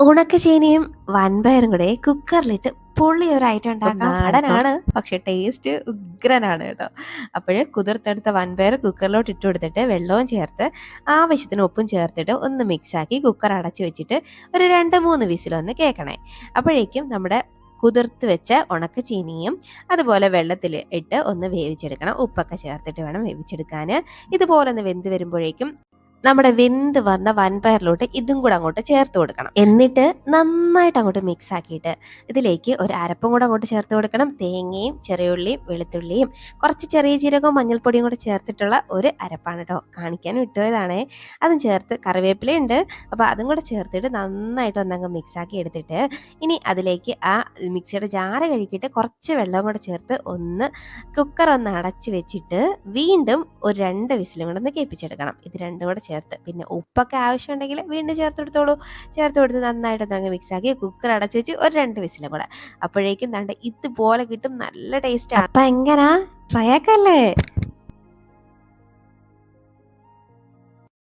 ഉണക്കച്ചീനിയും വൻപയറും കൂടെ കുക്കറിലിട്ട് പൊള്ളി ഒരു ഐറ്റം ഉണ്ടാക്കാം. നാടനാണ്, പക്ഷെ ടേസ്റ്റ് ഉഗ്രനാണ് കേട്ടോ. അപ്പോൾ കുതിർത്തെടുത്ത വൻപയർ കുക്കറിലോട്ട് ഇട്ട് കൊടുത്തിട്ട് വെള്ളവും ചേർത്ത് ആവശ്യത്തിന് ഉപ്പും ചേർത്തിട്ട് ഒന്ന് മിക്സാക്കി കുക്കർ അടച്ചു വെച്ചിട്ട് ഒരു 2-3 വിസിലൊന്ന് കേൾക്കണേ. അപ്പോഴേക്കും നമ്മുടെ കുതിർത്ത് വെച്ച ഉണക്കച്ചീനിയും അതുപോലെ വെള്ളത്തിൽ ഇട്ട് ഒന്ന് വേവിച്ചെടുക്കണം. ഉപ്പൊക്കെ ചേർത്തിട്ട് വേണം വേവിച്ചെടുക്കാൻ. ഇതുപോലെ ഒന്ന് വെന്ത് വരുമ്പോഴേക്കും നമ്മുടെ വെന്ത് വന്ന വൻപയറിലോട്ട് ഇതും കൂടെ അങ്ങോട്ട് ചേർത്ത് കൊടുക്കണം. എന്നിട്ട് നന്നായിട്ട് അങ്ങോട്ട് മിക്സ് ആക്കിയിട്ട് ഇതിലേക്ക് ഒരു അരപ്പും കൂടെ അങ്ങോട്ട് ചേർത്ത് കൊടുക്കണം. തേങ്ങയും ചെറിയുള്ളിയും വെളുത്തുള്ളിയും കുറച്ച് ചെറിയ ജീരകവും മഞ്ഞൾപ്പൊടിയും കൂടെ ചേർത്തിട്ടുള്ള ഒരു അരപ്പാണ് കേട്ടോ. കാണിക്കാൻ വിട്ടുപോയതാണേ. അതും ചേർത്ത് കറിവേപ്പിലയുണ്ട്, അപ്പോൾ അതും കൂടെ ചേർത്തിട്ട് നന്നായിട്ട് ഒന്നങ്ങ് മിക്സ് ആക്കി എടുത്തിട്ട് ഇനി അതിലേക്ക് ആ മിക്സിയുടെ ജാറ് കഴുകിയിട്ട് കുറച്ച് വെള്ളം കൂടെ ചേർത്ത് ഒന്ന് കുക്കർ ഒന്ന് അടച്ച് വെച്ചിട്ട് വീണ്ടും ഒരു 2 വിസിലും കൂടെ ഒന്ന് കേൾപ്പിച്ചെടുക്കണം. ഇത് രണ്ടും കൂടെ ചേർത്ത് പിന്നെ ഉപ്പൊക്കെ ആവശ്യമുണ്ടെങ്കിൽ വീണ്ടും ചേർത്ത് കൊടുത്തോളൂ. ചേർത്ത് കൊടുത്ത് നന്നായിട്ട് അങ്ങ് മിക്സാക്കി കുക്കർ അടച്ച് വെച്ച് ഒരു 2 വിസിലും കൂടെ. അപ്പോഴേക്കും ദാണ്ടെ ഇതുപോലെ കിട്ടും. നല്ല ടേസ്റ്റാണ്. അപ്പം എങ്ങനാ, ട്രൈ ആക്കല്ലേ?